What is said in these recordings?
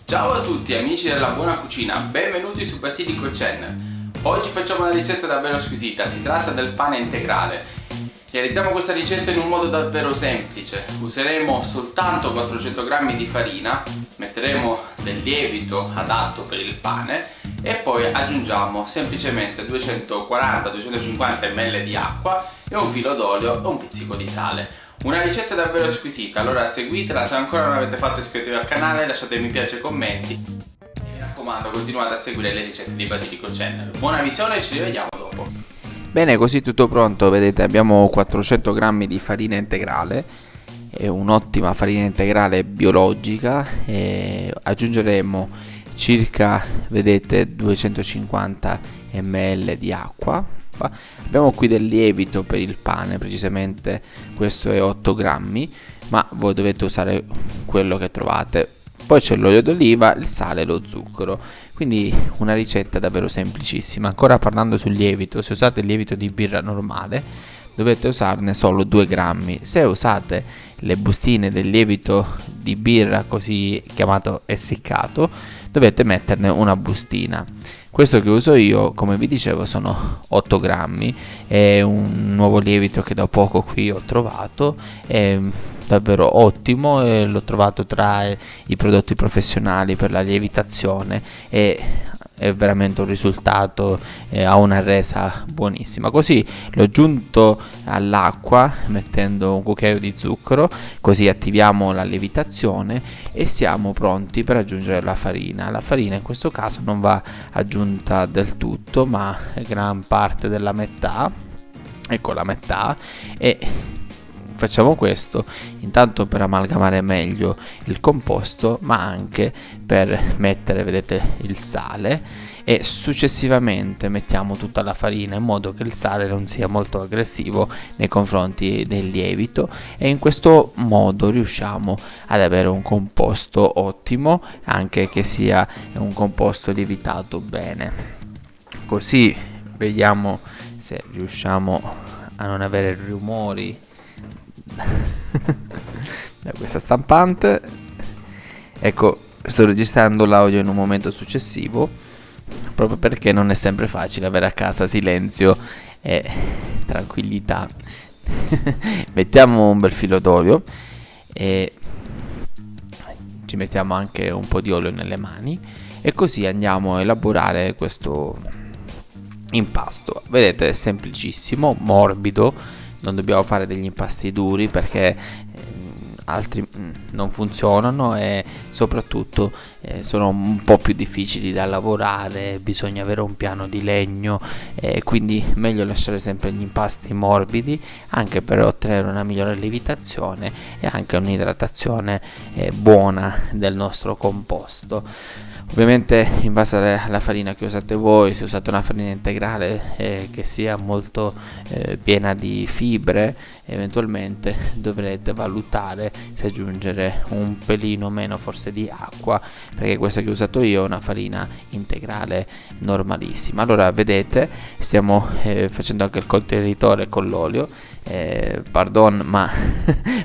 Ciao a tutti amici della buona cucina, benvenuti su Basilico Channel. Oggi facciamo una ricetta davvero squisita, si tratta del pane integrale. Realizziamo questa ricetta in un modo davvero semplice. Useremo soltanto 400 g di farina, metteremo del lievito adatto per il pane e poi aggiungiamo semplicemente 240-250 ml di acqua e un filo d'olio e un pizzico di sale. Una ricetta davvero squisita, allora seguitela, se ancora non l'avete fatto iscrivetevi al canale, lasciate mi piace e commenti e mi raccomando continuate a seguire le ricette di Basilico Channel. Buona visione e ci rivediamo dopo. Bene, così tutto pronto, vedete abbiamo 400 g di farina integrale, è un'ottima farina integrale biologica e aggiungeremo circa, vedete, 250 ml di acqua. Abbiamo qui del lievito per il pane, precisamente questo è 8 grammi, ma voi dovete usare quello che trovate. Poi c'è l'olio d'oliva, il sale e lo zucchero. Quindi una ricetta davvero semplicissima. Ancora parlando sul lievito, se usate il lievito di birra normale dovete usarne solo 2 grammi. Se usate le bustine del lievito di birra così chiamato essiccato dovete metterne una bustina. Questo che uso io, come vi dicevo, sono 8 grammi, è un nuovo lievito che da poco qui ho trovato, è davvero ottimo e l'ho trovato tra i prodotti professionali per la lievitazione e è veramente un risultato, ha una resa buonissima. Così l'ho aggiunto all'acqua mettendo un cucchiaio di zucchero, così attiviamo la lievitazione e siamo pronti per aggiungere la farina. La farina in questo caso non va aggiunta del tutto, ma gran parte della metà, ecco la metà, e facciamo questo intanto per amalgamare meglio il composto, ma anche per mettere, vedete, il sale, e successivamente mettiamo tutta la farina in modo che il sale non sia molto aggressivo nei confronti del lievito, e in questo modo riusciamo ad avere un composto ottimo, anche che sia un composto lievitato bene. Così vediamo se riusciamo a non avere rumori da questa stampante. Ecco, sto registrando l'audio in un momento successivo proprio perché non è sempre facile avere a casa silenzio e tranquillità. Mettiamo un bel filo d'olio e ci mettiamo anche un po' di olio nelle mani e così andiamo a elaborare questo impasto. Vedete, è semplicissimo, morbido, non dobbiamo fare degli impasti duri perché altri non funzionano e soprattutto sono un po' più difficili da lavorare, bisogna avere un piano di legno, quindi meglio lasciare sempre gli impasti morbidi anche per ottenere una migliore lievitazione e anche un'idratazione buona del nostro composto. Ovviamente in base alla farina che usate voi, se usate una farina integrale che sia molto piena di fibre, eventualmente dovrete valutare se aggiungere un pelino meno forse di acqua, perché questa che ho usato io è una farina integrale normalissima. Allora vedete, stiamo facendo anche il contenitore con l'olio, pardon, ma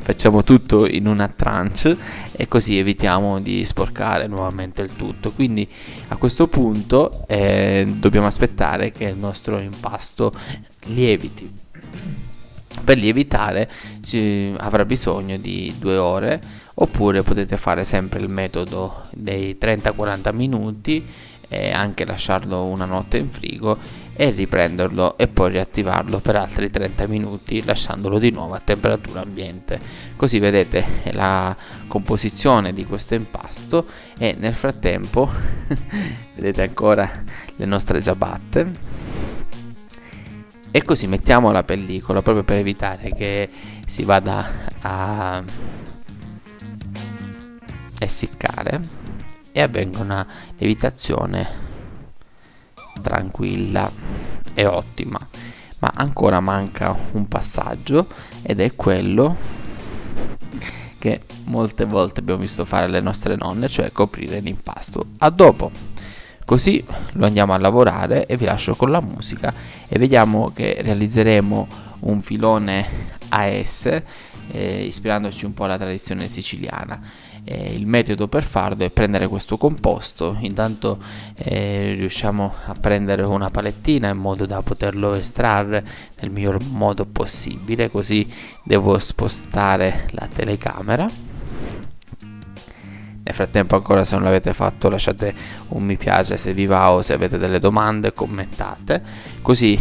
facciamo tutto in una tranche e così evitiamo di sporcare nuovamente il tutto. Quindi a questo punto dobbiamo aspettare che il nostro impasto lieviti. Per lievitare avrà bisogno di 2 ore, oppure potete fare sempre il metodo dei 30-40 minuti e anche lasciarlo una notte in frigo e riprenderlo e poi riattivarlo per altri 30 minuti lasciandolo di nuovo a temperatura ambiente. Così vedete la composizione di questo impasto e nel frattempo vedete ancora le nostre ciabatte. E così mettiamo la pellicola proprio per evitare che si vada a essiccare e avvenga una lievitazione tranquilla e ottima. Ma ancora manca un passaggio ed è quello che molte volte abbiamo visto fare le nostre nonne, cioè coprire l'impasto. A dopo. Così lo andiamo a lavorare e vi lascio con la musica e vediamo che realizzeremo un filone AS ispirandoci un po' alla tradizione siciliana. il metodo per farlo è prendere questo composto. Intanto riusciamo a prendere una palettina in modo da poterlo estrarre nel miglior modo possibile, così devo spostare la telecamera. Nel frattempo ancora, se non l'avete fatto, lasciate un mi piace se vi va, o se avete delle domande commentate, così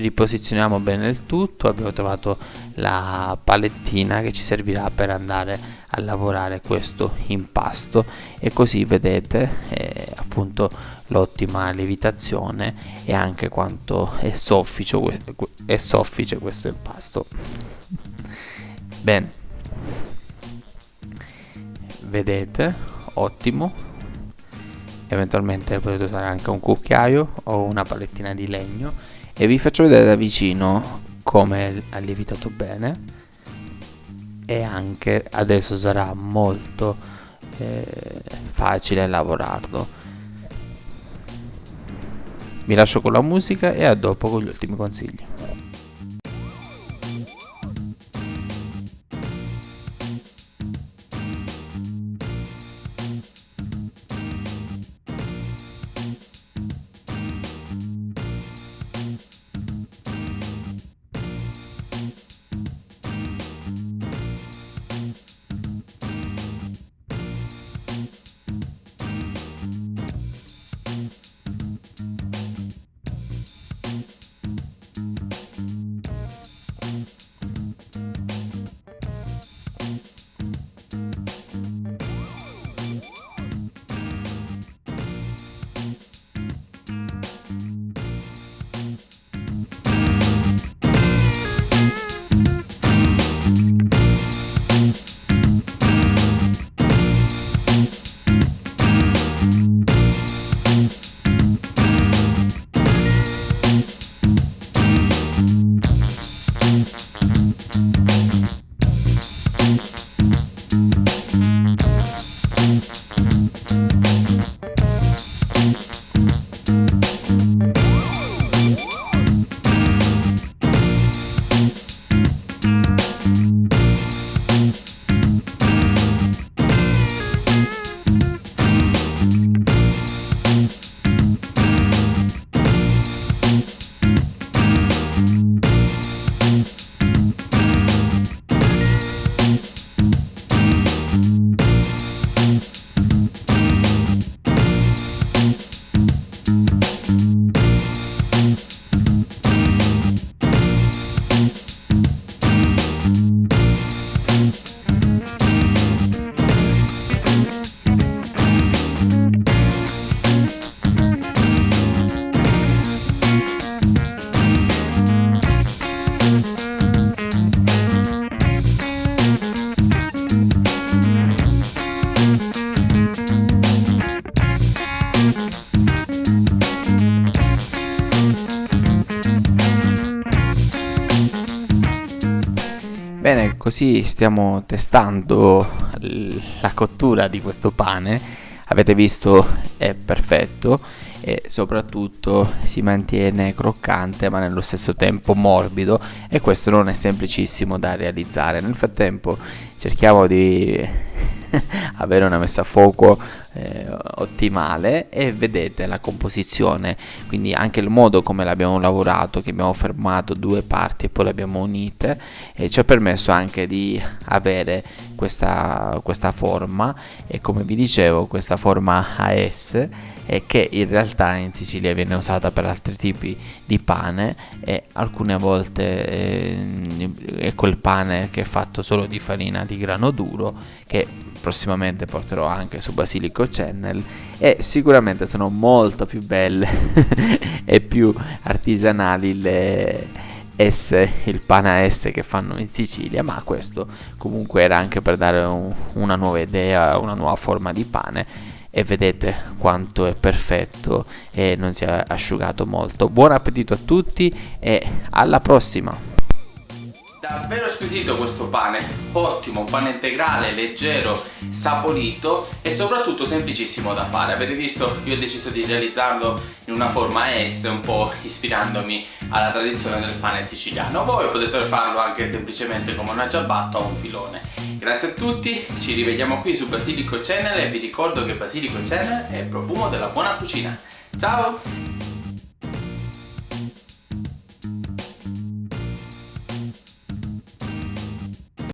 riposizioniamo bene il tutto. Abbiamo trovato la palettina che ci servirà per andare a lavorare questo impasto, e così vedete appunto l'ottima lievitazione e anche quanto è soffice questo impasto. Bene, vedete, ottimo. Eventualmente potete usare anche un cucchiaio o una palettina di legno, e vi faccio vedere da vicino come ha lievitato bene, e anche adesso sarà molto facile lavorarlo. Vi lascio con la musica e a dopo con gli ultimi consigli. Bene, così stiamo testando la cottura di questo pane. Avete visto, è perfetto, e soprattutto si mantiene croccante ma nello stesso tempo morbido, e questo non è semplicissimo da realizzare. Nel frattempo cerchiamo di avere una messa a fuoco ottimale, e vedete la composizione, quindi anche il modo come l'abbiamo lavorato, che abbiamo fermato due parti e poi le abbiamo unite, e ci ha permesso anche di avere questa forma, e come vi dicevo, questa forma AS, che in realtà in Sicilia viene usata per altri tipi di pane, e alcune volte è quel pane che è fatto solo di farina di grano duro, che prossimamente porterò anche su Basilico Channel, e sicuramente sono molto più belle e più artigianali il pane a S che fanno in Sicilia, ma questo comunque era anche per dare una nuova idea, una nuova forma di pane, e vedete quanto è perfetto e non si è asciugato molto. Buon appetito a tutti e alla prossima! Davvero squisito questo pane, ottimo, un pane integrale, leggero, saporito e soprattutto semplicissimo da fare. Avete visto, io ho deciso di realizzarlo in una forma S, un po' ispirandomi alla tradizione del pane siciliano. Voi potete farlo anche semplicemente come una ciabatta o un filone. Grazie a tutti, ci rivediamo qui su Basilico Channel e vi ricordo che Basilico Channel è il profumo della buona cucina. Ciao!